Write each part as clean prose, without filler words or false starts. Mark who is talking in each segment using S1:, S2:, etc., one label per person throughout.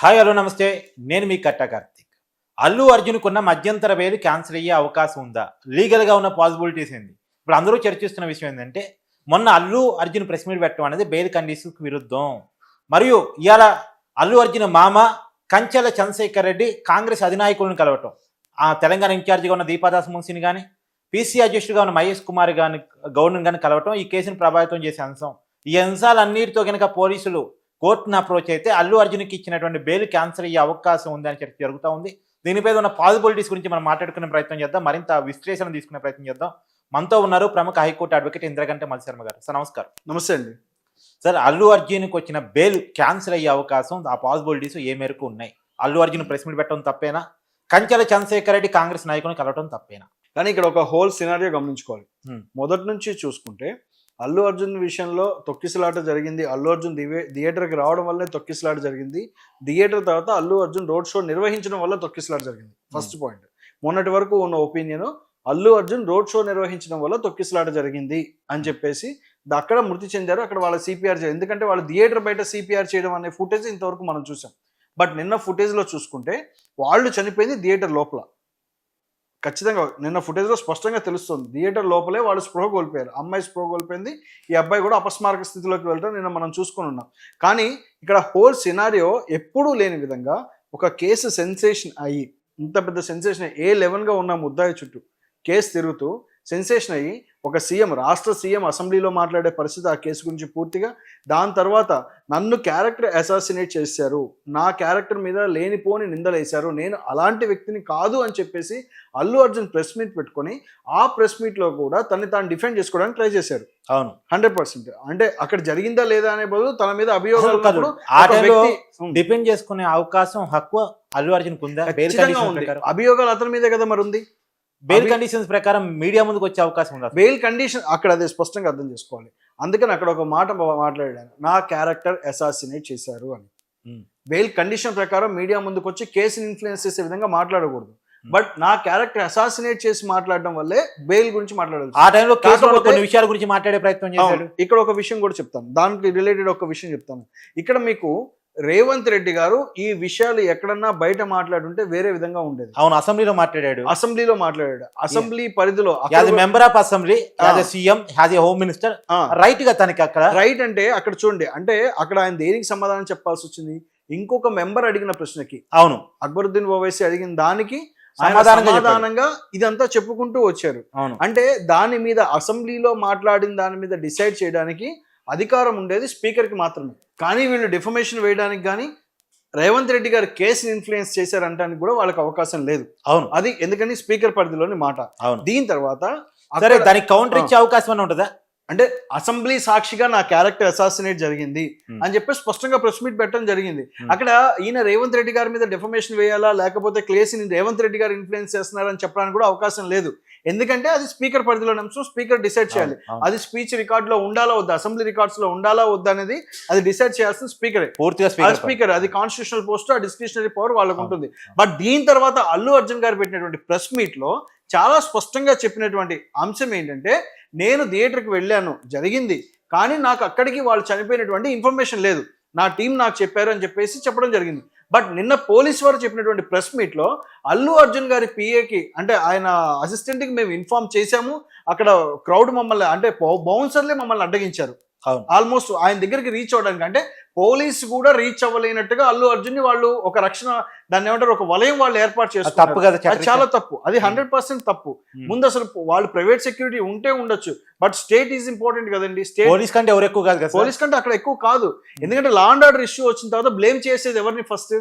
S1: Hi hello నమస్తే. నేను మీ కట్ట కార్తిక్. అల్లు అర్జున్కున్న మధ్యంతర బెయిల్ క్యాన్సిల్ అయ్యే అవకాశం ఉందా? లీగల్గా ఉన్న పాసిబిలిటీస్ ఏంది? ఇప్పుడు అందరూ చర్చిస్తున్న విషయం ఏంటంటే మొన్న అల్లు అర్జున్ ప్రెస్ మీట్ పెట్టడం అనేది బెయిల్ కండిషన్స్కి విరుద్ధం. మరియు ఇవాళ అల్లు అర్జున్ మామ కంచెల చంద్రశేఖర్ రెడ్డి కాంగ్రెస్ అధినాయకులను కలవటం, ఆ తెలంగాణ ఇన్ఛార్జిగా ఉన్న దీపాదాస్ మున్సిని కానీ పీసీ అధ్యక్షుడిగా ఉన్న మహేష్ కుమార్ గాని గౌడ్ని కానీ కలవటం ఈ కేసును ప్రభావితం చేసే అంశం. ఈ అంశాలన్నిటితో కనుక పోలీసులు కోర్టును అప్రోచ్ అయితే అల్లు అర్జున్కి ఇచ్చినటువంటి బెయిల్ క్యాన్సిల్ అయ్యే అవకాశం ఉందని చర్చ జరుగుతూ ఉంది. దీనిపై ఉన్న పాసిబిలిటీస్ గురించి మనం మాట్లాడుకునే ప్రయత్నం చేద్దాం, మరింత విశ్లేషణ తీసుకునే ప్రయత్నం చేద్దాం. మనతో ఉన్నారు ప్రముఖ హైకోర్టు అడ్వకేట్ ఇంద్రగంటి మల్లిశర్మ గారు. సార్ నమస్కారం.
S2: నమస్తే అండి.
S1: సార్, అల్లు అర్జున్కి వచ్చిన బెయిల్ క్యాన్సిల్ అయ్యే అవకాశం, ఆ పాసిబిలిటీస్ ఏ మేరకు ఉన్నాయి? అల్లు అర్జున్ ప్రెస్ మీట్ పెట్టడం తప్పేనా? కంచెల చంద్రశేఖర్ రెడ్డి కాంగ్రెస్ నాయకుని కలవడం తప్పేనా?
S2: కానీ ఇక్కడ ఒక హోల్ సినారియో గమనించుకోవాలి. మొదటి నుంచి చూసుకుంటే అల్లు అర్జున్ విషయంలో తొక్కిసలాట జరిగింది. అల్లు అర్జున్ థియేటర్కి రావడం వల్లే తొక్కిసలాట జరిగింది. థియేటర్ తర్వాత అల్లు అర్జున్ రోడ్ షో నిర్వహించడం వల్ల తొక్కిసలాట జరిగింది. First point. మొన్నటి వరకు ఉన్న opinion Allu Arjun road show నిర్వహించడం వల్ల తొక్కిసలాట జరిగింది అని చెప్పేసి అక్కడ మృతి చెందారు, అక్కడ వాళ్ళ సిపిఆర్ చేయడం. ఎందుకంటే వాళ్ళు థియేటర్ బయట సిపిఆర్ చేయడం అనే ఫుటేజ్ ఇంతవరకు మనం చూసాం. బట్ నిన్న ఫుటేజ్లో చూసుకుంటే వాళ్ళు చనిపోయింది థియేటర్ లోపల. ఖచ్చితంగా నిన్న ఫుటేజ్లో స్పష్టంగా తెలుస్తుంది, థియేటర్ లోపలే వాళ్ళు స్పృహ కోల్పోయారు. అమ్మాయి స్పృహ కోల్పోయింది, ఈ అబ్బాయి కూడా అపస్మారక స్థితిలోకి వెళ్ళడం నిన్న మనం చూసుకొని ఉన్నాం. కానీ ఇక్కడ హోల్ సినారియో ఎప్పుడూ లేని విధంగా ఒక కేసు సెన్సేషన్ అయ్యి, ఇంత పెద్ద సెన్సేషన్ A11గా ఉన్న ముద్దాయి చుట్టూ కేసు తిరుగుతూ సెన్సేషన్ అయ్యి ఒక సీఎం, రాష్ట్ర సీఎం అసెంబ్లీలో మాట్లాడే పరిస్థితి ఆ కేసు గురించి పూర్తిగా. దాని తర్వాత నన్ను క్యారెక్టర్ అసాసినేట్ చేశారు, నా క్యారెక్టర్ మీద లేనిపోని నిందలేశారు, నేను అలాంటి వ్యక్తిని కాదు అని చెప్పేసి అల్లు అర్జున్ ప్రెస్ మీట్ పెట్టుకొని ఆ ప్రెస్ మీట్లో కూడా తనని తాను డిఫెండ్ చేసుకోవడానికి ట్రై చేశారు.
S1: అవును,
S2: 100%. అంటే అక్కడ జరిగిందా లేదా అనే బదులు తన మీద అభియోగాలు
S1: డిపెండ్ చేసుకునే అవకాశం, హక్కు అల్లు అర్జున్ ఉందా?
S2: అభియోగాలు అతని మీదే కదా మరి ఉంది.
S1: బెయిల్ కండిషన్స్ ప్రకారం మీడియా ముందుకు వచ్చే అవకాశం ఉందా?
S2: బెయిల్ కండిషన్ అక్కడ అదే స్పష్టంగా అర్థం చేసుకోవాలి. అందుకని అక్కడ ఒక మాట మాట్లాడాను, నా క్యారెక్టర్ అసాసినేట్ చేశారు అని. బెయిల్ కండిషన్ ప్రకారం మీడియా ముందుకు వచ్చి కేసుని ఇన్ఫ్లుయెన్స్ చేసే విధంగా మాట్లాడకూడదు. బట్ నా క్యారెక్టర్ అసాసినేట్ చేసి మాట్లాడడం వల్లే బెయిల్ గురించి మాట్లాడాలి.
S1: ఆ టైంలో కొన్ని విషయాల గురించి మాట్లాడే ప్రయత్నం చేశాడు.
S2: ఇక్కడ ఒక విషయం కూడా చెప్తాను, దానికి రిలేటెడ్ ఒక విషయం చెప్తాను. ఇక్కడ మీకు రేవంత్ రెడ్డి గారు ఈ విషయాలు ఎక్కడన్నా బయట మాట్లాడుంటే వేరే విధంగా ఉండేది.
S1: అవును, అసెంబ్లీలో మాట్లాడాడు.
S2: అసెంబ్లీ పరిధిలో
S1: member of assembly, CM, home minister, right గా తనకి అక్కడ రైట్.
S2: అంటే అక్కడ చూడండి, అంటే అక్కడ ఆయన దేనికి సమాధానం చెప్పాల్సి వచ్చింది? ఇంకొక మెంబర్ అడిగిన ప్రశ్నకి,
S1: అవును,
S2: అక్బరుద్దీన్ ఓవైసీ అడిగిన దానికి సమాధానంగా ఇదంతా చెప్పుకుంటూ వచ్చారు. అంటే దాని మీద అసెంబ్లీలో మాట్లాడిన దాని మీద డిసైడ్ చేయడానికి అధికారం ఉండేది స్పీకర్ కి మాత్రమే. కానీ వీళ్ళు డిఫమేషన్ వేయడానికి కానీ రేవంత్ రెడ్డి గారు కేసుని ఇన్ఫ్లుయెన్స్ చేశారంటానికి కూడా వాళ్ళకి అవకాశం లేదు.
S1: అవును,
S2: అది ఎందుకని స్పీకర్ పరిధిలోని మాట. దీని తర్వాత
S1: దానికి కౌంటర్ ఇచ్చే అవకాశం ఉంటుందా?
S2: అంటే అసెంబ్లీ సాక్షిగా నా క్యారెక్టర్ అసాసినేట్ జరిగింది అని చెప్పి స్పష్టంగా ప్రెస్ మీట్ పెట్టడం జరిగింది. అక్కడ ఈయన రేవంత్ రెడ్డి గారి మీద డెఫమేషన్ వేయాలా, లేకపోతే కేసుని రేవంత్ రెడ్డి గారు ఇన్ఫ్లుయెన్స్ చేస్తున్నారని చెప్పడానికి కూడా అవకాశం లేదు. ఎందుకంటే అది స్పీకర్ పరిధిలో అంశం, స్పీకర్ డిసైడ్ చేయాలి. అది స్పీచ్ రికార్డ్ లో ఉండాలా వద్దా, అసెంబ్లీ రికార్డ్స్ లో ఉండాలా వద్దా అనేది అది డిసైడ్ చేయాల్సిన స్పీకరే, పూర్తిగా స్పీకర్. అది కాన్స్టిట్యూషనల్ పోస్ట్, ఆ డిస్క్రిషనరీ పవర్ వాళ్ళకు ఉంటుంది. బట్ దీని తర్వాత అల్లు అర్జున్ గారు పెట్టినటువంటి ప్రెస్ మీట్ లో చాలా స్పష్టంగా చెప్పినటువంటి అంశం ఏంటంటే, నేను థియేటర్కి వెళ్ళాను, జరిగింది, కానీ నాకు అక్కడికి వాళ్ళు చనిపోయినటువంటి ఇన్ఫర్మేషన్ లేదు, నా టీం నాకు చెప్పారు అని చెప్పేసి చెప్పడం జరిగింది. బట్ నిన్న పోలీస్ వారు చెప్పినటువంటి ప్రెస్ మీట్లో అల్లు అర్జున్ గారి పిఏకి, అంటే ఆయన అసిస్టెంట్కి మేము ఇన్ఫార్మ్ చేశాము, అక్కడ క్రౌడ్ మమ్మల్ని, అంటే బౌన్సర్లే మమ్మల్ని అడ్డగించారు ఆల్మోస్ట్ ఆయన దగ్గరికి రీచ్ అవ్వడానికి. అంటే పోలీసు కూడా రీచ్ అవ్వలేనట్టుగా అల్లు అర్జున్ వాళ్ళు ఒక రక్షణ, దాన్ని ఏమంటారు, ఒక వలయం వాళ్ళు ఏర్పాటు చేస్తారు. అది చాలా తప్పు, అది 100% తప్పు. ముందు అసలు వాళ్ళు ప్రైవేట్ సెక్యూరిటీ ఉంటే ఉండొచ్చు, బట్ స్టేట్ ఈజ్ ఇంపార్టెంట్ కదండి. స్టేట్
S1: పోలీస్ కంటే ఎవరు ఎక్కువ కాదు,
S2: పోలీస్ కంటే అక్కడ ఎక్కువ కాదు. ఎందుకంటే లా అండ్ ఆర్డర్ ఇష్యూ వచ్చిన తర్వాత బ్లేమ్ చేసేది ఎవరిని? ఫస్ట్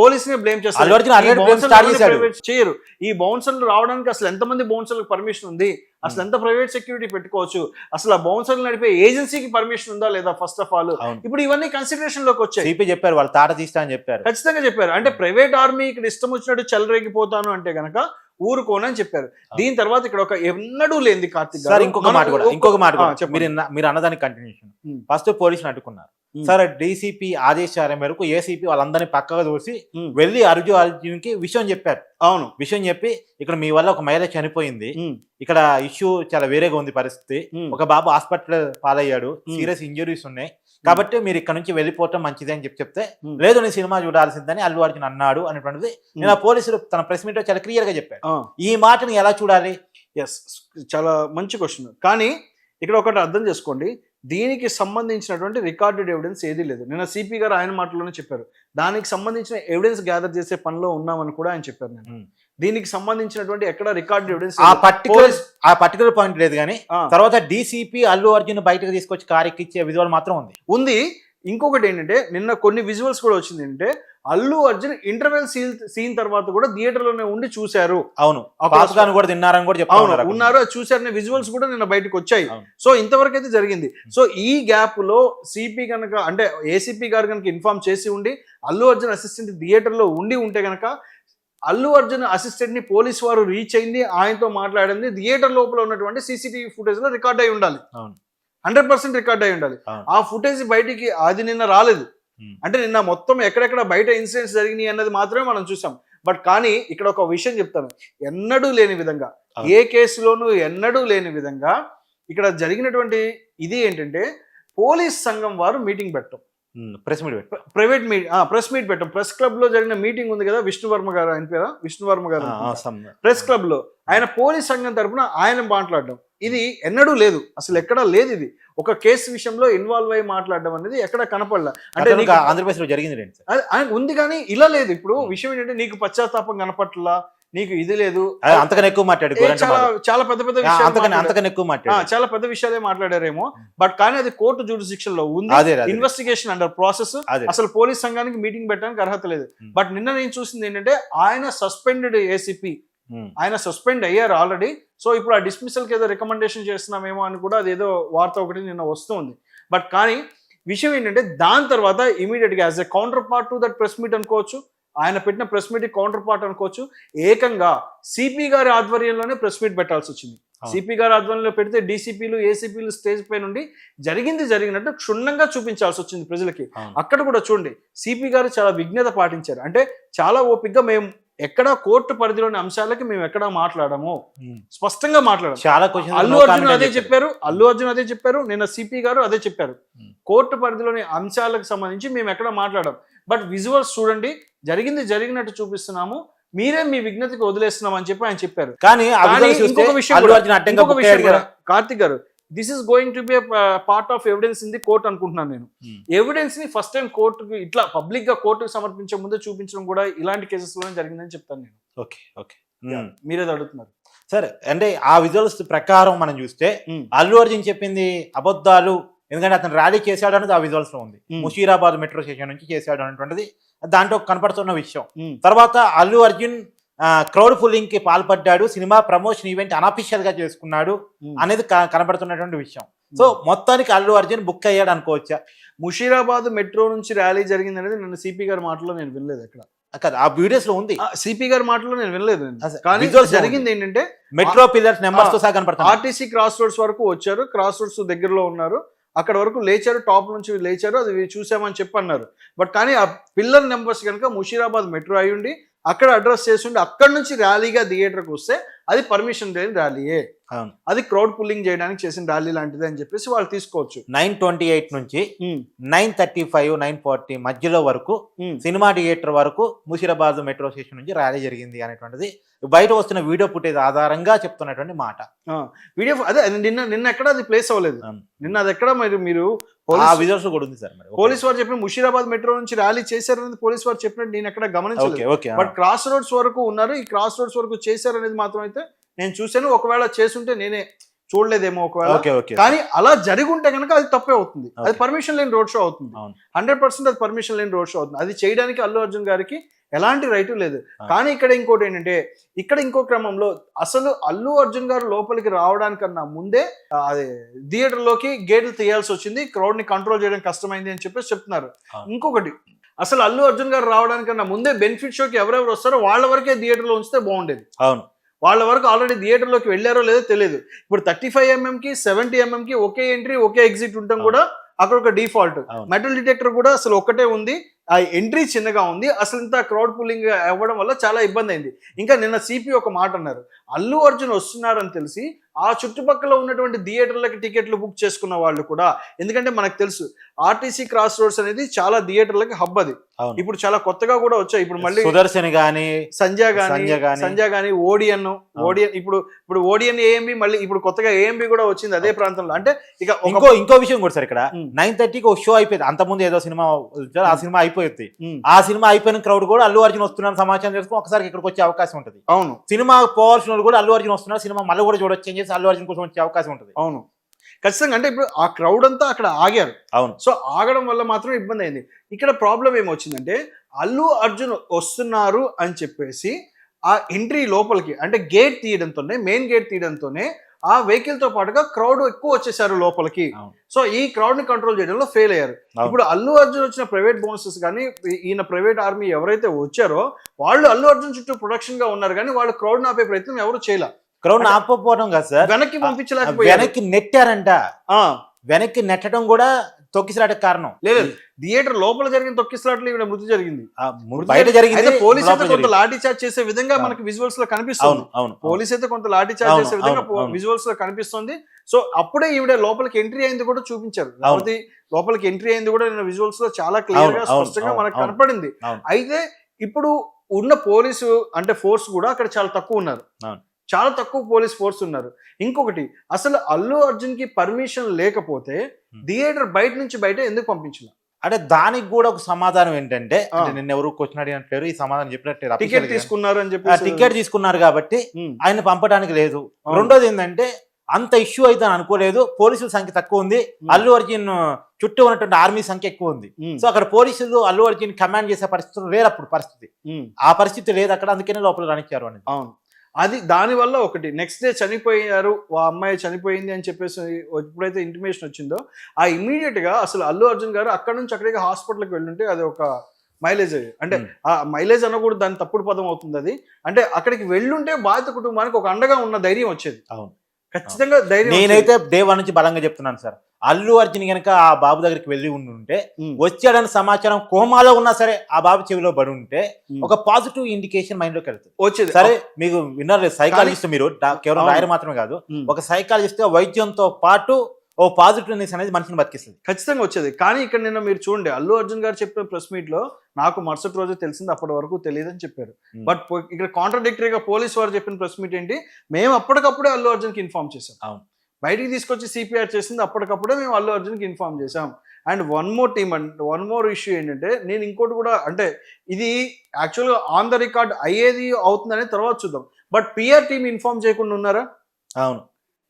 S2: పోలీసుని బ్లేమ్ చేస్తారు, చేయరు. ఈ బౌన్సర్లు రావడానికి అసలు ఎంతమంది బౌన్సర్లకు పర్మిషన్ ఉంది, అసలు ఎంత ప్రైవేట్ సెక్యూరిటీ పెట్టుకోవచ్చు, అసలు ఆ బౌన్సర్లు నడిపే ఏజెన్సీకి పర్మిషన్ ఉందా లేదా, ఫస్ట్ ఆఫ్ ఆల్. ఇప్పుడు ఇవన్నీ కన్సిడరేషన్ లోకి వచ్చాయి.
S1: చెప్పారు వాళ్ళు తాట తీస్తా అని చెప్పారు,
S2: ఖచ్చితంగా చెప్పారు. అంటే ప్రైవేట్ ఆర్మీ ఇక్కడ ఇష్టం వచ్చినట్టు చెలరేగిపోతాను అంటే గనక ఊరుకోనని చెప్పారు. దీని తర్వాత ఇక్కడ ఒక ఎన్నడూ లేని కార్తిక్ గారు
S1: ఇంకొక మాట కూడా మీరు అన్నదానికి కంటిన్యూషన్. ఫస్ట్ పోలీసులు అడ్డుకున్నారు సార్, డీసీపీ ఆదేశాల మేరకు ఏసీపీ వాళ్ళందరినీ పక్కగా చూసి వెళ్ళి అర్జున్కి విషయం చెప్పారు.
S2: అవును,
S1: విషయం చెప్పి ఇక్కడ మీ వల్ల ఒక మహిళ చనిపోయింది, ఇక్కడ ఇష్యూ చాలా వేరేగా ఉంది పరిస్థితి, ఒక బాబు హాస్పిటల్ పాలయ్యాడు, సీరియస్ ఇంజరీస్ ఉన్నాయి, కాబట్టి మీరు ఇక్కడ నుంచి వెళ్ళిపోవటం మంచిది అని చెప్తే
S2: Hmm.
S1: లేదు నేను సినిమా చూడాల్సిందని అల్లు అర్జున్ అన్నాడు అనేటువంటిది నేను ఆ పోలీసులు తన ప్రెస్ మీట్ లో చాలా క్లియర్ గా చెప్పాడు. ఈ మాటని ఎలా చూడాలి?
S2: ఎస్, చాలా మంచి క్వశ్చన్. కానీ ఇక్కడ ఒకటి అర్థం చేసుకోండి, దీనికి సంబంధించినటువంటి రికార్డెడ్ ఎవిడెన్స్ ఏదీ లేదు. నిన్న సిపి గారు ఆయన మాటలోనే చెప్పారు, దానికి సంబంధించిన ఎవిడెన్స్ గ్యాదర్ చేసే పనిలో ఉన్నామని కూడా ఆయన చెప్పారు. నేను దీనికి సంబంధించినటువంటి ఎక్కడ రికార్డెడ్ ఎవిడెన్స్
S1: ఆ పర్టికులర్ పాయింట్ లేదు, కానీ తర్వాత డీసీపీ అల్లు అర్జున్ బయటకు తీసుకొచ్చి కారు ఎక్కిచ్చే విజువల్ మాత్రం ఉంది.
S2: ఇంకొకటి ఏంటంటే నిన్న కొన్ని విజువల్స్ కూడా వచ్చింది ఏంటంటే అల్లు అర్జున్ ఇంటర్వెల్ సీన్ తర్వాత కూడా థియేటర్ లోనే ఉండి చూశారు.
S1: అవును, కూడా తిన్నారని కూడా చెప్తున్నారు.
S2: ఉన్నారు, చూసారనే విజువల్స్ కూడా నిన్న బయటకు వచ్చాయి. సో ఇంతవరకు అయితే జరిగింది. సో ఈ గ్యాప్ లో సిపి కనుక అంటే ఏసీపీ గారు కనుక ఇన్ఫార్మ్ చేసి ఉండి అల్లు అర్జున్ అసిస్టెంట్ థియేటర్ లో ఉంటే కనుక అల్లు అర్జున్ అసిస్టెంట్ ని పోలీస్ వారు రీచ్ అయింది, ఆయనతో మాట్లాడింది థియేటర్ లోపల ఉన్నటువంటి సీసీటీవీ ఫుటేజ్ లో రికార్డ్ అయి ఉండాలి. 100% రికార్డ్ అయి ఉండాలి. ఆ ఫుటేజ్ బయటికి అది నిన్న రాలేదు. అంటే నిన్న మొత్తం ఎక్కడెక్కడ బయట ఇన్సిడెంట్స్ జరిగినాయి అన్నది మాత్రమే మనం చూసాం. బట్ కానీ ఇక్కడ ఒక విషయం చెప్తాను, ఎన్నడూ లేని విధంగా ఏ కేసులోనూ ఎన్నడూ లేని విధంగా ఇక్కడ జరిగినటువంటి ఇది ఏంటంటే పోలీస్ సంఘం వారు మీటింగ్ పెట్టడం,
S1: ప్రెస్
S2: మీట్ పెట్టడం. ప్రెస్ క్లబ్ లో జరిగిన మీటింగ్ ఉంది కదా, విష్ణువర్మ గారు, ఆయన పేరా విష్ణువర్మ గారు, ప్రెస్ క్లబ్ లో ఆయన పోలీస్ సంఘం తరపున ఆయన మాట్లాడడం, ఇది ఎన్నడూ లేదు, అసలు ఎక్కడా లేదు. ఇది ఒక కేసు విషయంలో ఇన్వాల్వ్ అయ్యి మాట్లాడడం అనేది ఎక్కడ కనపడలా. అంటే
S1: ఆంధ్రప్రదేశ్ లో జరిగింది
S2: ఉంది కానీ ఇలా లేదు. ఇప్పుడు విషయం ఏంటంటే నీకు పశ్చాత్తాపం కనపట్లా, నీకు ఇది లేదు,
S1: అంతకన్నా ఎక్కువ మాట్లాడు,
S2: చాలా పెద్ద పెద్ద చాలా పెద్ద విషయాలే మాట్లాడారేమో. బట్ కానీ అది కోర్టు జ్యూరిస్డిక్షన్ లో ఉంది, ఇన్వెస్టిగేషన్ అండర్ ప్రాసెస్. అసలు పోలీస్ సంఘానికి మీటింగ్ పెట్టడానికి అర్హత లేదు. బట్ నిన్న నేను చూసింది ఏంటంటే ఆయన సస్పెండెడ్ ఏసీపీ, ఆయన సస్పెండ్ అయ్యారు ఆల్రెడీ. సో ఇప్పుడు ఆ డిస్మిసల్ కి ఏదో రికమెండేషన్ చేస్తున్నామేమో అని కూడా అదేదో వార్త ఒకటి నిన్న వస్తుంది. బట్ కానీ విషయం ఏంటంటే దాని తర్వాత ఇమీడియట్ గా as a counter part to that press meet అనుకోవచ్చు, ఆయన పెట్టిన ప్రెస్ మీట్ కౌంటర్ పార్ట్ అనుకోవచ్చు, ఏకంగా సిపి గారి ఆధ్వర్యంలోనే ప్రెస్ మీట్ పెట్టాల్సి వచ్చింది. సిపి గారి ఆధ్వర్యంలో పెడితే డీసీపీలు ఏసీపీలు స్టేజ్ పై నుండి జరిగినట్టు క్షుణ్ణంగా చూపించాల్సి వచ్చింది ప్రజలకి. అక్కడ కూడా చూడండి సిపి గారు చాలా విజ్ఞత పాటించారు. అంటే చాలా ఓపికగా మేము ఎక్కడ కోర్టు పరిధిలోని అంశాలకి మేము ఎక్కడ మాట్లాడము, స్పష్టంగా మాట్లాడాము.
S1: చాలా
S2: అల్లు అర్జున్ అదే చెప్పారు, నిన్న సిపి గారు అదే చెప్పారు. కోర్టు పరిధిలోని అంశాలకు సంబంధించి మేము ఎక్కడ మాట్లాడాం. బట్ విజువల్స్ చూడండి, జరిగినట్టు చూపిస్తున్నాము, మీరే మీ విజ్ఞతకి వదిలేస్తున్నాం అని చెప్పి ఆయన చెప్పారు.
S1: కానీ
S2: ఇంకొక విషయం కార్తిక్ గారు, this is going to be part of evidence in the court అనుకుంటున్నాను నేను. ఎవిడెన్స్ ని ఫస్ట్ టైం కోర్టుకి ఇట్లా పబ్లిక్ గా కోర్టుకు సమర్పించే ముందే చూపించడం కూడా ఇలాంటి కేసెస్ లోనే జరిగిందని చెప్తాను నేను.
S1: ఓకే
S2: మీరేది అడుగుతున్నారు
S1: సరే. అంటే ఆ విజువల్స్ ప్రకారం మనం చూస్తే అల్లు అర్జున్ చెప్పింది అబద్ధాలు, ఎందుకంటే అతను ర్యాలీ చేశాడు అనేది ఆ విజువల్స్ లో ఉంది. ముషీరాబాద్ మెట్రో స్టేషన్ నుంచి చేశాడు అనేటువంటిది దాంట్లో కనపడుతున్న విషయం. తర్వాత అల్లు అర్జున్ క్రౌడ్ పుల్లింగ్ కి పాల్పడ్డాడు, సినిమా ప్రమోషన్ ఈవెంట్ అనఫిషియల్ గా చేసుకున్నాడు అనేది కనబడుతున్నటువంటి విషయం. సో మొత్తానికి అల్లు అర్జున్ బుక్ అయ్యాడు అనుకోవచ్చా?
S2: ముషీరాబాద్ మెట్రో నుంచి ర్యాలీ జరిగింది అనేది నన్ను సిపి గారి మాటలో నేను వినలేదు. ఎక్కడ
S1: ఆ వీడియోస్ లో ఉంది,
S2: సిపి గారి మాటలో నేను వినలేదు. కానీ జరిగింది ఏంటంటే
S1: మెట్రో పిల్లర్స్ నెంబర్స్ తో సహా కనపడుతుంది.
S2: ఆర్టీసీ క్రాస్ రోడ్స్ వరకు వచ్చారు, క్రాస్ రోడ్స్ దగ్గరలో ఉన్నారు, అక్కడ వరకు లేచారు, టాప్ నుంచి లేచారు, అది చూసామని చెప్పి అన్నారు. బట్ కానీ ఆ పిల్లర్ నెంబర్స్ కనుక ముషీరాబాద్ మెట్రో అయి ఉండి అక్కడ అడ్రస్ చేస్తుండే అక్కడ నుంచి ర్యాలీగా థియేటర్కి వస్తే అది పర్మిషన్ లేని ర్యాలీయే, అది క్రౌడ్ పుల్లింగ్ చేయడానికి చేసిన ర్యాలీ లాంటిది అని చెప్పేసి వాళ్ళు తీసుకోవచ్చు.
S1: 9:28 నుంచి 9:35, 9:40 మధ్యలో వరకు సినిమా థియేటర్ వరకు ముషీరాబాద్ మెట్రో స్టేషన్ నుంచి ర్యాలీ జరిగింది అనేటువంటిది బయట వస్తున్న వీడియో ఫుటేజ్ ఆధారంగా చెప్తున్నటువంటి మాట.
S2: వీడియో అదే నిన్న ఎక్కడ అది ప్లేస్ అవ్వలేదు. నిన్న అది ఎక్కడ మీరు
S1: విజువల్స్ కూడా ఉంది సార్. మరి
S2: పోలీస్ వారు చెప్పిన ముషీరాబాద్ మెట్రో నుంచి ర్యాలీ చేశారనేది పోలీస్ వారు చెప్పినట్టు నేను ఎక్కడ గమనించలేదు. బట్ క్రాస్ రోడ్స్ వరకు ఉన్నారు, ఈ క్రాస్ రోడ్స్ వరకు చేశారనేది మాత్రం అయితే నేను చూశాను. ఒకవేళ చేసుంటే నేనే చూడలేదేమో ఒకవేళ, కానీ అలా జరుగుంటే కనుక అది తప్పే అవుతుంది, అది పర్మిషన్ లేని రోడ్ షో అవుతుంది. 100% అది పర్మిషన్ లేని రోడ్ షో అవుతుంది. అది చేయడానికి అల్లు అర్జున్ గారికి ఎలాంటి రైటు లేదు. కానీ ఇక్కడ ఇంకోటి ఏంటంటే ఇక్కడ ఇంకో క్రమంలో అసలు అల్లు అర్జున్ గారు లోపలికి రావడానికన్నా ముందే అదే థియేటర్ లోకి గేట్లు తీయాల్సి వచ్చింది, క్రౌడ్ ని కంట్రోల్ చేయడం కష్టమైంది అని చెప్పేసి చెప్తున్నారు. ఇంకొకటి అసలు అల్లు అర్జున్ గారు రావడానికన్నా ముందే బెనిఫిట్ షోకి ఎవరెవరు వస్తారో వాళ్ళ వరకే థియేటర్ లో ఉంచితే బాగుండేది.
S1: అవును,
S2: వాళ్ళ వరకు ఆల్రెడీ థియేటర్ లోకి వెళ్ళారో లేదో తెలియదు. ఇప్పుడు 35mm కి 70mm కి ఒకే ఎంట్రీ ఒకే ఎగ్జిట్ ఉండటం కూడా అక్కడ ఒక డిఫాల్ట్. మెటల్ డిటెక్టర్ కూడా అసలు ఒక్కటే ఉంది, ఆ ఎంట్రీ చిన్నగా ఉంది. అసలు ఇంత క్రౌడ్ పుల్లింగ్ అవ్వడం వల్ల చాలా ఇబ్బంది అయింది. ఇంకా నిన్న సిపి ఒక మాట అన్నారు, అల్లు అర్జున్ వస్తున్నారని తెలిసి ఆ చుట్టుపక్కల ఉన్నటువంటి థియేటర్లకి టికెట్లు బుక్ చేసుకున్న వాళ్ళు కూడా, ఎందుకంటే మనకు తెలుసు ఆర్టీసీ క్రాస్ రోడ్స్ అనేది చాలా థియేటర్లకి హబ్ అది.
S1: అవును.
S2: ఇప్పుడు చాలా కొత్తగా కూడా వచ్చాయి. ఇప్పుడు మళ్ళీ
S1: సుదర్శన్ గానీ
S2: సంజయ్ గానీ ఓడియన్ ఇప్పుడు ఓడియన్ ఏఎంబి మళ్ళీ ఇప్పుడు కొత్తగా ఏఎంబి కూడా వచ్చింది అదే ప్రాంతంలో. అంటే ఇక
S1: ఇంకో విషయం కూడా సార్, ఇక్కడ 9:30కి ఒక షో అయిపోయింది. అంతకుముందు ఏదో సినిమా ఆ సినిమా అయిపోయింది. ఆ సినిమా అయిపోయిన క్రౌడ్ కూడా అల్లు అర్జున్ వస్తున్నారు సమాచారం తెలుసుకుని ఒకసారి ఇక్కడికి వచ్చే అవకాశం ఉంటుంది.
S2: అవును.
S1: సినిమా పోవాల్సిన వాళ్ళు కూడా అల్లు అర్జున్ వస్తున్నారు, సినిమా మళ్ళీ కూడా చూడొచ్చు అని చేసి అల్లు అర్జున్ కోసం వచ్చే అవకాశం ఉంటుంది.
S2: అవును, ఖచ్చితంగా. అంటే ఇప్పుడు ఆ క్రౌడ్ అంతా అక్కడ ఆగారు.
S1: అవును.
S2: సో ఆగడం వల్ల మాత్రం ఇబ్బంది అయింది. ఇక్కడ ప్రాబ్లం ఏమొచ్చిందంటే అల్లు అర్జున్ వస్తున్నారు అని చెప్పేసి ఆ ఎంట్రీ లోపలికి అంటే గేట్ తీయడంతోనే, మెయిన్ గేట్ తీయడంతోనే ఆ వెహికల్ తో పాటుగా క్రౌడ్ ఎక్కువ వచ్చేసారు లోపలికి. సో ఈ క్రౌడ్ ని కంట్రోల్ చేయడంలో ఫెయిల్ అయ్యారు. ఇప్పుడు అల్లు అర్జున్ వచ్చిన ప్రైవేట్ బౌన్సర్స్ కానీ ఈయన ప్రైవేట్ ఆర్మీ ఎవరైతే వచ్చారో వాళ్ళు అల్లు అర్జున్ చుట్టూ ప్రొడక్షన్ గా ఉన్నారు, కానీ వాళ్ళు క్రౌడ్ ఆపే ప్రయత్నం ఎవరు చేయలే.
S1: క్రౌడ్ ఆపకపోవడం కాదు సార్,
S2: వెనక్కి పంపించలేకపోయారు,
S1: వెనక్కి నెట్టారంట. వెనక్కి నెట్టడం కూడా తొక్కిసలాటకు కారణం.
S2: లేదు, థియేటర్ లోపల జరిగిన తొక్కిసలాట్లు ఇక్కడ మృతి జరిగింది,
S1: బయట జరిగింది.
S2: పోలీస్ అయితే కొంత లాఠీ చార్జ్ చేసే విధంగా మనకి విజువల్స్ లో కనిపిస్తుంది. పోలీస్ అయితే కొంత లాఠీ చార్జ్ చేసే విధంగా విజువల్స్ లో కనిపిస్తుంది. సో అప్పుడే ఈవిడ లోపలికి ఎంట్రీ అయింది కూడా చూపించారు. లోపలికి ఎంట్రీ అయింది కూడా నేను విజువల్స్ లో చాలా క్లియర్ గా స్పష్టంగా మనకు కనపడింది. అయితే ఇప్పుడు ఉన్న పోలీసు అంటే ఫోర్స్ కూడా అక్కడ చాలా తక్కువ ఉన్నారు, చాలా తక్కువ పోలీస్ ఫోర్స్ ఉన్నారు. ఇంకొకటి, అసలు అల్లు అర్జున్ కి పర్మిషన్ లేకపోతే థియేటర్ బయట నుంచి బయట ఎందుకు పంపించాల
S1: అంటే దానికి కూడా ఒక సమాధానం ఏంటంటే, నిన్న ఎవరు క్వశ్చన్ అడిగినట్లేరు, ఈ సమాధానం చెప్పినట్టు
S2: టికెట్ తీసుకున్నారు అని చెప్పి
S1: టికెట్ తీసుకున్నారు కాబట్టి ఆయన పంపడానికి లేదు. రెండోది ఏంటంటే అంత ఇష్యూ అయితే అనుకోలేదు, పోలీసుల సంఖ్య తక్కువ ఉంది, అల్లు అర్జున్ చుట్టూ ఉన్నటువంటి ఆర్మీ సంఖ్య ఎక్కువ ఉంది. సో అక్కడ పోలీసులు అల్లు అర్జున్ కమాండ్ చేసే పరిస్థితులు లేదు, అప్పుడు పరిస్థితి ఆ పరిస్థితి లేదు అక్కడ, అందుకనే లోపల రానిచ్చారు అనేది.
S2: అవును, అది దానివల్ల ఒకటి. నెక్స్ట్ డే చనిపోయారు, ఆ అమ్మాయి చనిపోయింది అని చెప్పేసి ఎప్పుడైతే ఇంటిమేషన్ వచ్చిందో ఆ ఇమీడియట్ గా అసలు అల్లు అర్జున్ గారు అక్కడ నుంచి అక్కడికి హాస్పిటల్కి వెళ్ళుంటే అది ఒక మైలేజ్, అంటే ఆ మైలేజ్ అనకూడదు, దాని తప్పుడు పదం అవుతుంది అది. అంటే అక్కడికి వెళ్ళుంటే బాధిత కుటుంబానికి ఒక అండగా ఉన్న ధైర్యం వచ్చేది.
S1: అవును,
S2: ఖచ్చితంగా ధైర్యం.
S1: నేనైతే దేవా నుంచి బలంగా చెప్తున్నాను సార్, అల్లు అర్జున్ గనక ఆ బాబు దగ్గరికి వెళ్ళి ఉంటే, వచ్చాడని సమాచారం కోమాలో ఉన్నా సరే ఆ బాబు చెవిలో పడి ఉంటే ఒక పాజిటివ్ ఇండికేషన్ మైండ్ లోకి వెళ్తుంది
S2: వచ్చేది.
S1: సరే, మీకు విన్నర్ సైకాలజిస్ట్, మీరు కేవలం రాయరు మాత్రమే కాదు, ఒక సైకాలజిస్ట్ వైద్యంతో పాటు ఓ పాజిటివ్నెస్ అనేది మనిషిని బతికిస్తుంది,
S2: ఖచ్చితంగా వచ్చేది. కానీ ఇక్కడ నిన్న మీరు చూడండి, అల్లు అర్జున్ గారు చెప్పిన ప్రెస్ మీట్ లో నాకు మరుసటి రోజు తెలిసింది, అప్పటి వరకు తెలియదని చెప్పారు. బట్ ఇక్కడ కాంట్రడిక్టరీగా పోలీస్ వారు చెప్పిన ప్రెస్ మీట్ ఏంటి, మేము అప్పటికప్పుడే అల్లు అర్జున్ కి ఇన్ఫార్మ్ చేసాం.
S1: అవును,
S2: బయటికి తీసుకొచ్చి సిపిఆర్ చేసింది అప్పటికప్పుడే మేము అల్లు అర్జున్కి ఇన్ఫార్మ్ చేసాం. అండ్ వన్ మోర్ ఇష్యూ ఏంటంటే, నేను ఇంకోటి కూడా, అంటే ఇది యాక్చువల్గా ఆన్ ద రికార్డ్ అయ్యేది అవుతుందనే తర్వాత చూద్దాం, బట్ పిఆర్ టీమ్ ఇన్ఫార్మ్ చేయకుండా ఉన్నారా?
S1: అవును,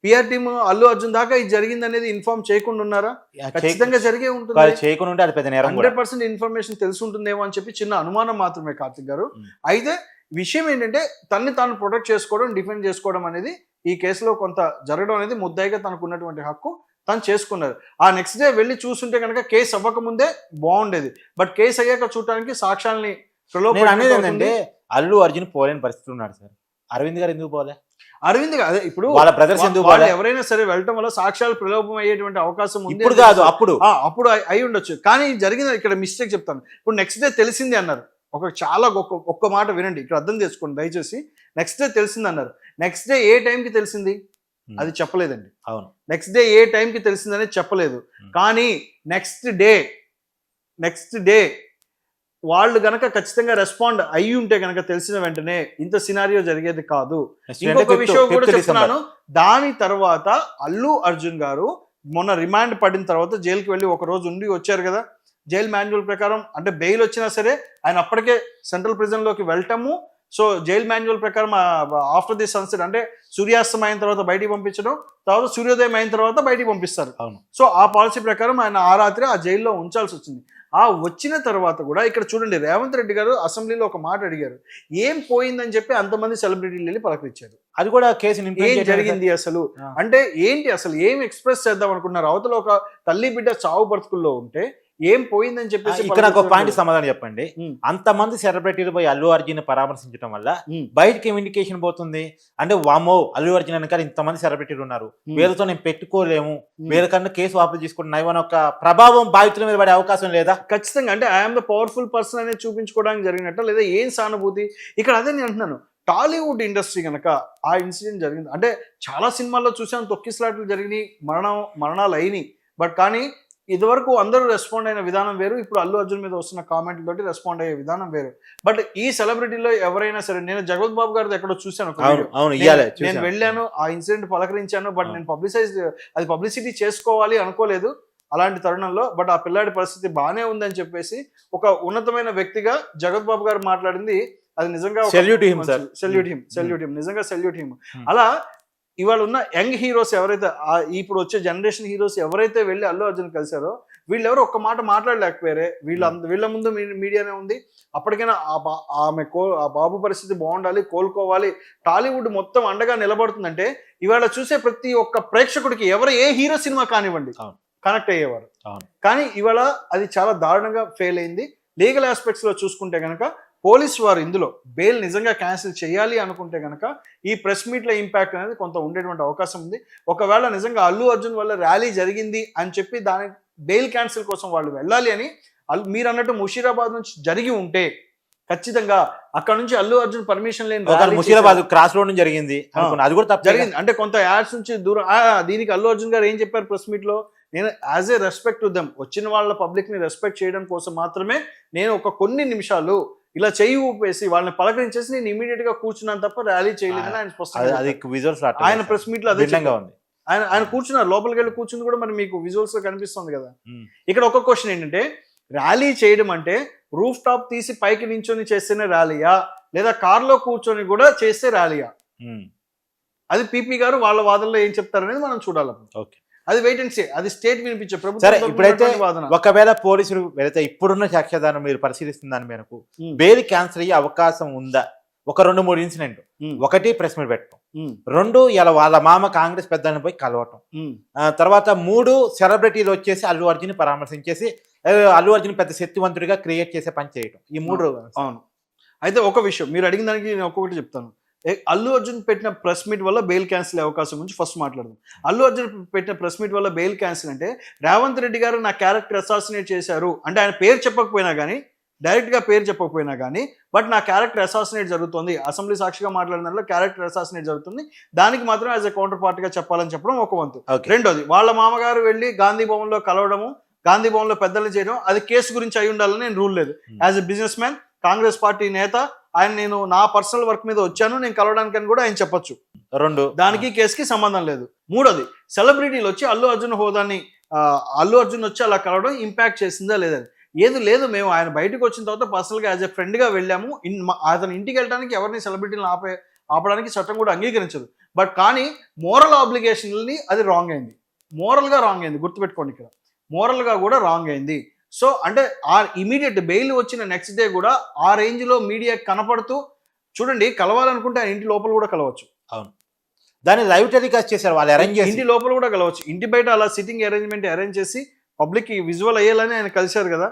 S2: పిఆర్ టీమ్ అల్లు అర్జున్ దాకా ఇది జరిగింది అనేది ఇన్ఫార్మ్ చేయకుండా ఉన్నారా? ఖచ్చితంగా జరిగే ఉంటుంది,
S1: చేయకుండా ఉంటే అది పెద్ద నేరం.
S2: 100% ఇన్ఫర్మేషన్ తెలిసి ఉంటుందేమో అని చెప్పి చిన్న అనుమానం మాత్రమే కార్తిక్ గారు. అయితే విషయం ఏంటంటే, తన్ని తాను ప్రొటెక్ట్ చేసుకోవడం, డిఫెండ్ చేసుకోవడం అనేది ఈ కేసులో కొంత జరగడం అనేది ముద్దాయిగా తనకు ఉన్నటువంటి హక్కు, తను చేసుకున్నారు. ఆ నెక్స్ట్ డే వెళ్ళి చూస్తుంటే కనుక కేసు అవ్వకముందే బాగుండేది, బట్ కేసు అయ్యాక చూడటానికి సాక్ష్యాలని
S1: ఏంటంటే అల్లు అర్జున్ పోలేని పరిస్థితి ఉన్నాడు సార్. అరవింద్ గారు ఎందుకు పోలే?
S2: అరవింద్ అదే ఇప్పుడు
S1: వాళ్ళ బ్రదర్స్ ఎందుకు
S2: ఎవరైనా సరే వెళ్ళటం వల్ల సాక్ష్యాలు ప్రలోభం అయ్యేటువంటి అవకాశం ఉంది.
S1: ఇప్పుడు కాదు,
S2: అప్పుడు అయి ఉండొచ్చు, కానీ జరిగింది ఇక్కడ మిస్టేక్ చెప్తాను. ఇప్పుడు నెక్స్ట్ డే తెలిసింది అన్నారు, చాలా ఒక్క మాట వినండి, ఇక్కడ అర్థం చేసుకోండి దయచేసి. నెక్స్ట్ డే తెలిసింది అన్నారు, నెక్స్ట్ డే ఏ టైంకి తెలిసింది అది చెప్పలేదండి.
S1: అవును,
S2: నెక్స్ట్ డే ఏ టైంకి తెలిసింది అనేది చెప్పలేదు. కానీ నెక్స్ట్ డే వాళ్ళు గనక ఖచ్చితంగా రెస్పాండ్ అయ్యి ఉంటే గనక తెలిసిన వెంటనే ఇంత సినారియో జరిగేది కాదు. ఇంకొక విషయం కూడా చెప్తున్నాను, దాని తర్వాత అల్లు అర్జున్ గారు మొన్న రిమాండ్ పడిన తర్వాత జైలుకి వెళ్ళి ఒక రోజు ఉండి వచ్చారు కదా, జైల్ మాన్యువల్ ప్రకారం అంటే బెయిల్ వచ్చినా సరే ఆయన అప్పటికే సెంట్రల్ ప్రిజన్ లోకి వెళ్ళటము. సో జైల్ మాన్యువల్ ప్రకారం ఆఫ్టర్ ది సన్సెట్ అంటే సూర్యాస్తం అయిన తర్వాత బయటికి పంపించడం, తర్వాత సూర్యోదయం అయిన తర్వాత బయటికి పంపిస్తారు. సో ఆ పాలసీ ప్రకారం ఆయన ఆ రాత్రి ఆ జైల్లో ఉంచాల్సి వచ్చింది. ఆ వచ్చిన తర్వాత కూడా ఇక్కడ చూడండి, రేవంత్ రెడ్డి గారు అసెంబ్లీలో ఒక మాట అడిగారు, ఏం పోయిందని చెప్పి అంతమంది సెలబ్రిటీలు వెళ్ళి పలకరించారు.
S1: అది కూడా కేసు
S2: ఏం జరిగింది అసలు అంటే ఏంటి, అసలు ఏం ఎక్స్ప్రెస్ చేద్దాం అనుకున్నారు? అవతల ఒక తల్లి బిడ్డ చావు బ్రతుకుల్లో ఉంటే ఏం పోయిందని చెప్పేసి
S1: ఇక్కడ ఒక పాయింట్ సమాధానం చెప్పండి. అంతమంది సెలబ్రిటీలు పోయి అల్లు అర్జున్ పరామర్శించడం వల్ల బయటకి ఏం ఇండికేషన్ పోతుంది అంటే, వామో అల్లు అర్జున్ వెనకాల ఇంతమంది సెలబ్రిటీలు ఉన్నారు, వీళ్ళతో నేను పెట్టుకోలేము, వీళ్ళకన్నా కేసు వాపసు తీసుకుంటున్నాయి అని ఒక ప్రభావం బాధితుల మీద పడే అవకాశం లేదా?
S2: ఖచ్చితంగా. అంటే ఐఎమ్ ద పవర్ఫుల్ పర్సన్ అనేది చూపించుకోవడానికి జరిగినట్ట, లేదా ఏం సానుభూతి ఇక్కడ? అదే నేను అంటున్నాను, టాలీవుడ్ ఇండస్ట్రీ కనుక ఆ ఇన్సిడెంట్ జరిగింది అంటే చాలా సినిమాల్లో చూసాం తొక్కిసలాట్లు జరిగినాయి, మరణాలు అయినాయి. బట్ కానీ ఇదివరకు అందరూ రెస్పాండ్ అయిన విధానం వేరు, ఇప్పుడు అల్లు అర్జున్ మీద వస్తున్న కామెంట్లతోటి రెస్పాండ్ అయ్యే విధానం వేరు. బట్ ఈ సెలబ్రిటీలో ఎవరైనా సరే, నేను జగత్ బాబు గారిది ఎక్కడో చూశాను ఒక video. నేను వెళ్ళాను, ఆ ఇన్సిడెంట్ పలకరించాను, బట్ నేను పబ్లిసిటీ చేసుకోవాలి అనుకోలేదు అలాంటి తరుణంలో. బట్ ఆ పిల్లాడి పరిస్థితి బాగానే ఉందని చెప్పేసి ఒక ఉన్నతమైన వ్యక్తిగా జగత్ బాబు గారు మాట్లాడింది అది నిజంగా సెల్యూట్ హిమ్, నిజంగా సెల్యూట్ హిమ్. అలా ఇవాళ ఉన్న యంగ్ హీరోస్ ఎవరైతే, ఇప్పుడు వచ్చే జనరేషన్ హీరోస్ ఎవరైతే వెళ్ళి అల్లు అర్జున్ కలిశారో వీళ్ళెవరు ఒక్క మాట మాట్లాడలేకపోయారే. వీళ్ళ ముందు మీడియానే ఉంది. అప్పటికైనా ఆ బాబు పరిస్థితి బాగుండాలి, కోలుకోవాలి, టాలీవుడ్ మొత్తం అండగా నిలబడుతుందంటే ఇవాళ చూసే ప్రతి ఒక్క ప్రేక్షకుడికి ఏ హీరో సినిమా కానివ్వండి కనెక్ట్ అయ్యేవారు. కానీ ఇవాళ అది చాలా దారుణంగా ఫెయిల్ అయింది. లీగల్ ఆస్పెక్ట్స్ లో చూసుకుంటే కనుక పోలీసు వారు ఇందులో బెయిల్ నిజంగా క్యాన్సిల్ చేయాలి అనుకుంటే కనుక ఈ ప్రెస్ మీట్ల ఇంపాక్ట్ అనేది కొంత ఉండేటువంటి అవకాశం ఉంది. ఒకవేళ నిజంగా అల్లు అర్జున్ వల్ల ర్యాలీ జరిగింది అని చెప్పి దాని బెయిల్ క్యాన్సిల్ కోసం వాళ్ళు వెళ్ళాలి అని మీరు అన్నట్టు ముషీరాబాద్ నుంచి జరిగి ఉంటే ఖచ్చితంగా అక్కడ నుంచి అల్లు అర్జున్ పర్మిషన్ లేని
S1: ముషీరాబాద్ క్రాస్ రోడ్ జరిగింది, అది కూడా
S2: జరిగింది. అంటే కొంత యాడ్స్ నుంచి దూరం. దీనికి అల్లు అర్జున్ గారు ఏం చెప్పారు ప్రెస్ మీట్ లో, నేను as a respect to them, వచ్చిన వాళ్ళ పబ్లిక్ ని రెస్పెక్ట్ చేయడం కోసం మాత్రమే నేను కొన్ని నిమిషాలు ఇలా చెయ్యి ఊపేసి వాళ్ళని పలకరించేసి నేను ఇమీడియట్ గా కూర్చున్నాను తప్ప ర్యాలీ చేయలేదని ఆయన స్పష్టంగా ఆయన ప్రెస్ మీట్ లో అదే ఉంది. ఆయన కూర్చున్నారు, లోపలికి వెళ్ళి కూర్చుంది కూడా మరి మీకు విజువల్స్ లో కనిపిస్తుంది కదా. ఇక్కడ ఒక క్వశ్చన్ ఏంటంటే, ర్యాలీ చేయడం అంటే రూఫ్ టాప్ తీసి పైకి నించొని చేస్తేనే ర్యాలీయా, లేదా కార్లో కూర్చొని కూడా చేస్తే ర్యాలీయా? అది పీపీ గారు వాళ్ళ వాదనలో ఏం చెప్తారనేది మనం చూడాలి. అది వెయిట్ అండ్ సీ, అది స్టేట్ వినిపించే ప్రభుత్వం.
S1: ఇప్పుడైతే ఒకవేళ పోలీసులు వెళితే ఇప్పుడున్న సాక్ష్యాధారం మీరు పరిశీలిస్తున్న దాని మేరకు బెయిల్ క్యాన్సిల్ అయ్యే అవకాశం ఉందా? ఒక 2-3 ఇన్సిడెంట్. ఒకటి ప్రెస్ మీట్ పెట్టడం, 2 ఇలా వాళ్ళ మామ కాంగ్రెస్ పెద్దలను పోయి కలవటం, తర్వాత 3 సెలబ్రిటీలు వచ్చేసి అల్లు అర్జున్ పరామర్శించేసి అల్లు అర్జున్ పెద్ద శక్తివంతుడిగా క్రియేట్ చేసే పని చేయటం. ఈ 3.
S2: అవును. అయితే ఒక విషయం మీరు అడిగిన దానికి నేను ఒక్కొక్కటి చెప్తాను. అల్లు అర్జున్ పెట్టిన ప్రెస్ మీట్ వల్ల బెయిల్ క్యాన్సిల్ అయ్యే అవకాశం గురించి ఫస్ట్ మాట్లాడదాం. అల్లు అర్జున్ పెట్టిన ప్రెస్ మీట్ వల్ల బెయిల్ క్యాన్సిల్ అంటే, రేవంత్ రెడ్డి గారు నా క్యారెక్టర్ అసాసినేట్ చేశారు అంటే ఆయన పేరు చెప్పకపోయినా కానీ, డైరెక్ట్ గా పేరు చెప్పకపోయినా కానీ, బట్ నా క్యారెక్టర్ అసాసినేట్ జరుగుతుంది, అసెంబ్లీ సాక్షిగా మాట్లాడిన దాంట్లో క్యారెక్టర్ అసాసినేట్ జరుగుతుంది, దానికి మాత్రం యాజ్ ఎ కౌంటర్ పార్టీగా చెప్పాలని చెప్పడం ఒక వంతు. రెండోది, వాళ్ళ మామగారు వెళ్ళి గాంధీ భవన్ లో కలవడము, గాంధీ భవన్ లో పెద్దలు చేయడం, అది కేసు గురించి అయి ఉండాలని నేను రూల్ లేదు. As a business man, Congress party నేత ఆయన, నేను నా పర్సనల్ వర్క్ మీద వచ్చాను, నేను కలవడానికి అని కూడా ఆయన చెప్పొచ్చు.
S1: 2,
S2: దానికి కేసుకి సంబంధం లేదు. 3వది, సెలబ్రిటీలు వచ్చి అల్లు అర్జున్ హోదాని అల్లు అర్జున్ వచ్చి అలా కలవడం ఇంపాక్ట్ చేసిందా లేదని. ఏది లేదు, మేము ఆయన బయటకు వచ్చిన తర్వాత పర్సనల్గా యాజ్ ఎ ఫ్రెండ్గా వెళ్ళాము. అతను ఇంటికి వెళ్ళడానికి ఎవరిని సెలబ్రిటీలను ఆపడానికి చట్టం కూడా అంగీకరించదు. బట్ కానీ మోరల్ ఆబ్లిగేషన్ని అది రాంగ్ అయింది, మోరల్గా రాంగ్ అయింది. గుర్తుపెట్టుకోండి, ఇక్కడ మోరల్గా కూడా రాంగ్ అయింది. సో అంటే ఆ ఇమీడియట్ బెయిల్ వచ్చిన నెక్స్ట్ డే కూడా ఆ రేంజ్ లో మీడియా కనపడుతూ, చూడండి కలవాలనుకుంటే ఆయన ఇంటి లోపల కూడా కలవచ్చు.
S1: అవును, దాన్ని లైవ్ టెలికాస్ట్ చేశారు వాళ్ళు, అరేంజ్ చేసి
S2: ఇంటి లోపల కూడా కలవచ్చు. ఇంటి బయట అలా సిట్టింగ్ అరేంజ్మెంట్ అరేంజ్ చేసి పబ్లిక్ విజువల్ అయ్యేలానే ఆయన కలిశారు కదా.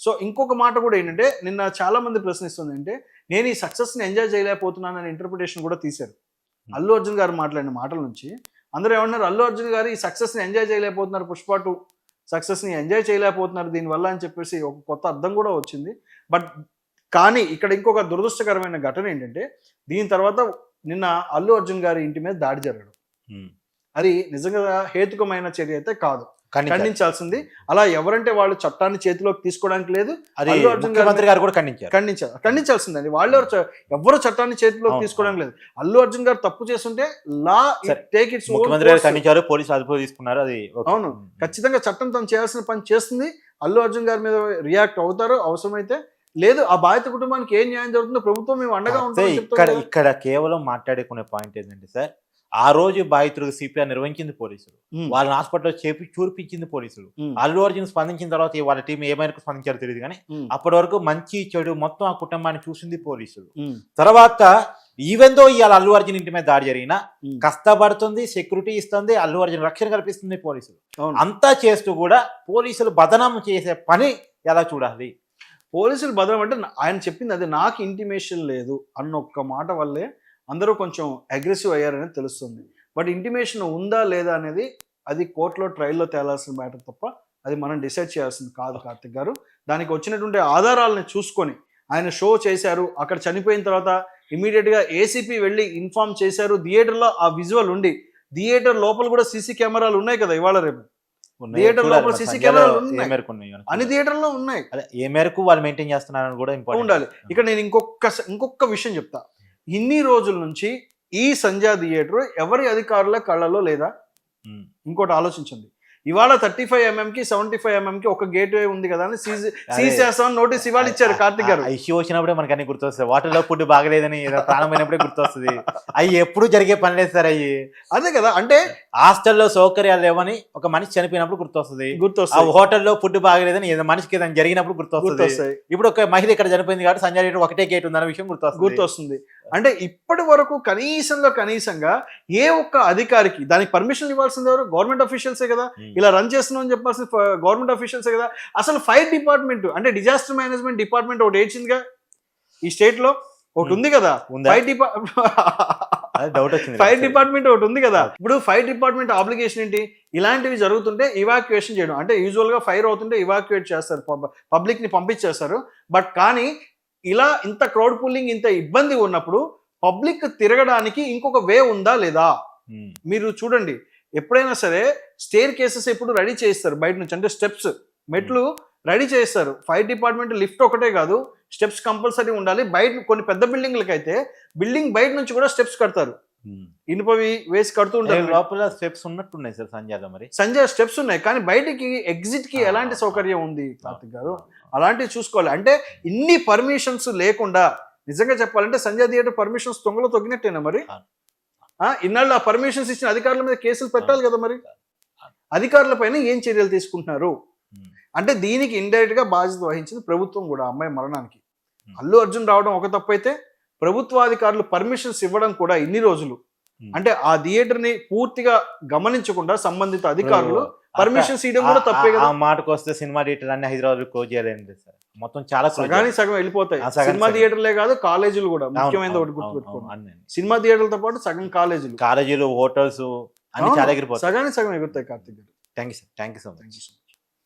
S2: సో ఇంకొక మాట కూడా ఏంటంటే, నిన్న చాలా మంది ప్రశ్నిస్తుంది అంటే, నేను ఈ సక్సెస్ని ఎంజాయ్ చేయలేకపోతున్నాను అనే ఇంటర్ప్రిటేషన్ కూడా తీశారు. అల్లు అర్జున్ గారు మాట్లాడిన మాటల నుంచి అందరూ ఏమన్నారు, అల్లు అర్జున్ గారు ఈ సక్సెస్ని ఎంజాయ్ చేయలేకపోతున్నారు, పుష్ప 2 సక్సెస్ని ఎంజాయ్ చేయలేకపోతున్నారు దీనివల్ల అని చెప్పేసి ఒక కొత్త అర్థం కూడా వచ్చింది. బట్ కానీ ఇక్కడ ఇంకొక దురదృష్టకరమైన ఘటన ఏంటంటే, దీని తర్వాత నిన్న అల్లు అర్జున్ గారి ఇంటి మీద దాడి జరగడం, అది నిజంగా హేతుకమైన చర్య అయితే కాదు, ఖండించాల్సింది. అలా ఎవరంటే వాళ్ళు చట్టాన్ని చేతిలోకి తీసుకోవడానికి లేదు.
S1: అల్లు అర్జున్ గారు కూడా
S2: ఖండించాల్సిందండి. వాళ్ళు ఎవరు చట్టాన్ని చేతిలోకి తీసుకోవడానికి లేదు. అల్లు అర్జున్ గారు తప్పు చేస్తుంటే లా టేక్ ఇట్స్
S1: ఖండించారు, పోలీసు అదుపులో తీసుకున్నారు. అది
S2: అవును, ఖచ్చితంగా చట్టం తను చేయాల్సిన పని చేస్తుంది. అల్లు అర్జున్ గారి మీద రియాక్ట్ అవుతారు అవసరమైతే. లేదు, ఆ బాధిత కుటుంబానికి ఏం న్యాయం జరుగుతుందో ప్రభుత్వం మేము అండగా ఉంటాం.
S1: ఇక్కడ కేవలం మాట్లాడుకునే పాయింట్ ఏంటంటే సార్, ఆ రోజు బాధితులకు సిపిఆర్ నిర్వహించింది పోలీసులు, వాళ్ళని హాస్పిటల్లో చూపించింది పోలీసులు. అల్లు అర్జున్ స్పందించిన తర్వాత వాళ్ళ టీం ఏమైనా స్పందించారో తెలియదు కానీ అప్పటి వరకు మంచి చెడు మొత్తం ఆ కుటుంబాన్ని చూసింది పోలీసులు. తర్వాత ఈవెన్ దో ఇవాళ అల్లు అర్జున్ ఇంటి మీద దాడి జరిగినా కష్టపడుతుంది, సెక్యూరిటీ ఇస్తుంది, అల్లు అర్జున్ రక్షణ కల్పిస్తుంది పోలీసులు. అంతా చేస్తూ కూడా పోలీసులు బదనాం చేసే పని ఎలా చూడాలి?
S2: పోలీసులు బదనాం అంటే ఆయన చెప్పింది అదే, నాకు ఇంటిమేషన్ లేదు అన్న ఒక్క మాట వల్లే అందరూ కొంచెం అగ్రెసివ్ అయ్యారనేది తెలుస్తుంది. బట్ ఇంటిమేషన్ ఉందా లేదా అనేది అది కోర్టులో ట్రయల్లో తేలాల్సిన మ్యాటర్ తప్ప అది మనం డిసైడ్ చేయాల్సింది కాదు కార్తిక్ గారు. దానికి వచ్చినటువంటి ఆధారాలను చూసుకొని ఆయన షో చేశారు, అక్కడ చనిపోయిన తర్వాత ఇమీడియట్ గా ఏసీపీ వెళ్ళి ఇన్ఫార్మ్ చేశారు. థియేటర్ లో ఆ విజువల్ ఉండి, థియేటర్ లోపల కూడా సీసీ కెమెరాలు ఉన్నాయి కదా ఇవాళ రేపు, థియేటర్ లోపల సీసీ కెమెరాలు ఉన్నాయి, అన్ని థియేటర్ లో ఉన్నాయి.
S1: అదే ఏ మేరకు వాళ్ళు మెయింటైన్ చేస్తున్నారని కూడా ఇంపార్టెంట్
S2: ఉండాలి. ఇక్కడ నేను ఇంకొక విషయం చెప్తా. ఇన్ని రోజుల నుంచి ఈ సంధ్యా థియేటర్ ఎవరి అధికారుల కళ్ళలో లేదా? ఇంకోటి ఆలోచించండి. ఇవాళ 35mm కి 75mm కి ఒక గేట్ వే ఉంది కదా అని సీజ్ చేస్తామని నోటీస్ ఇవాళ ఇచ్చారు కార్తిక్ గారు.
S1: ఇష్యూ వచ్చినప్పుడే మనకు అన్ని గుర్తొస్తాయి. వాటర్లో ఫుడ్ బాగలేదని ఏదో ప్రాణమైనప్పుడే గుర్తొస్తుంది. అవి ఎప్పుడు జరిగే పని లేదు సార్. అయ్యి
S2: అదే కదా, అంటే
S1: హాస్టల్లో సౌకర్యాలు లేవని ఒక మనిషి చనిపోయినప్పుడు గుర్తొస్తుంది. ఆ హోటల్లో ఫుడ్ బాగలేదని ఏదో మనిషికి ఏదైనా జరిగినప్పుడు గుర్తొస్తుంది. ఇప్పుడు ఒక మహిళ ఇక్కడ చనిపోయింది కాబట్టి సంజయ్ థియేటర్ ఒకటే గేట్ ఉందన్న విషయం గుర్తొస్తుంది. అంటే ఇప్పటి వరకు కనీసంగా ఏ ఒక్క అధికారికి దానికి పర్మిషన్ ఇవ్వాల్సింది ఎవరు? గవర్నమెంట్ అఫీషియల్సే కదా. ఇలా రన్ చేస్తున్నాం అని చెప్పాల్సిన గవర్నమెంట్ అఫీషియల్సే కదా. అసలు ఫైర్ డిపార్ట్మెంట్ అంటే డిజాస్టర్ మేనేజ్మెంట్ డిపార్ట్మెంట్ ఒకటి ఏడ్చిందిగా ఈ స్టేట్ లో, ఒకటి ఉంది కదా ఫైర్ డిపార్ట్మెంట్ ఒకటి ఉంది కదా. ఇప్పుడు ఫైర్ డిపార్ట్మెంట్ ఆబ్లిగేషన్ ఏంటి? ఇలాంటివి జరుగుతుంటే ఇవాక్యుయేషన్ చేయడం. అంటే యూజువల్ గా ఫైర్ అవుతుంటే ఇవాక్యుయేట్ చేస్తారు, పబ్లిక్ ని పంపించేస్తారు. బట్ కానీ ఇలా ఇంత క్రౌడ్ పుల్లింగ్, ఇంత ఇబ్బంది ఉన్నప్పుడు పబ్లిక్ తిరగడానికి ఇంకొక వే ఉందా లేదా? మీరు చూడండి, ఎప్పుడైనా సరే స్టేర్ కేసెస్ ఎప్పుడు రెడీ చేస్తారు బయట నుంచి, అంటే స్టెప్స్, మెట్లు రెడీ చేస్తారు. ఫైర్ డిపార్ట్మెంట్ లిఫ్ట్ ఒకటే కాదు, స్టెప్స్ కంపల్సరీ ఉండాలి. బయట కొన్ని పెద్ద బిల్డింగ్లకి అయితే బిల్డింగ్ బయట నుంచి కూడా స్టెప్స్ కడతారు, ఇనుపవి వేసి కడుతూ ఉంటారు. లోపల స్టెప్స్ ఉన్నట్టున్నాయి సార్ సంజయ్లో. మరి
S2: సంజయ్ స్టెప్స్ ఉన్నాయి, కానీ బయటికి ఎగ్జిట్ కి ఎలాంటి సౌకర్యం ఉంది కార్తిక్ గారు? అలాంటివి చూసుకోవాలి. అంటే ఇన్ని పర్మిషన్స్ లేకుండా నిజంగా చెప్పాలంటే సంజయ్ థియేటర్ పర్మిషన్స్ తొంగలో తొగ్గినట్టేనా మరి? ఇన్నాళ్ళు ఆ పర్మిషన్స్ ఇచ్చిన అధికారుల మీద కేసులు పెట్టాలి కదా. మరి అధికారుల పైన ఏం చర్యలు తీసుకుంటున్నారు? అంటే దీనికి ఇండైరెక్ట్ గా బాధ్యత వహించింది ప్రభుత్వం కూడా. అమ్మాయి మరణానికి అల్లు అర్జున్ రావడం ఒక తప్పు అయితే, ప్రభుత్వాధికారులు పర్మిషన్స్ ఇవ్వడం కూడా ఇన్ని రోజులు, అంటే ఆ థియేటర్ ని పూర్తిగా గమనించకుండా సంబంధిత అధికారులు పర్మిషన్స్ ఇవ్వడం కూడా తప్పే కదా.
S1: ఆ మాటకు వస్తే సినిమా థియేటర్ అన్ని హైదరాబాద్ క్లోజ్ చేయాలండి సార్. మొత్తం చాలా
S2: సగం వెళ్ళిపోతాయి. సినిమా థియేటర్లే కాదు, కాలేజీలు కూడా ముఖ్యమైనది ఒకటి గుర్తుపెట్టుకోండి. సినిమా థియేటర్లతో పాటు సగం కాలేజీలు,
S1: హోటల్స్ అన్ని చాలా ఎగిరిపోతాయి,
S2: సగం ఎగురుతాయి కార్తిక్ గారు.
S1: Thank you sir. Thank you so much.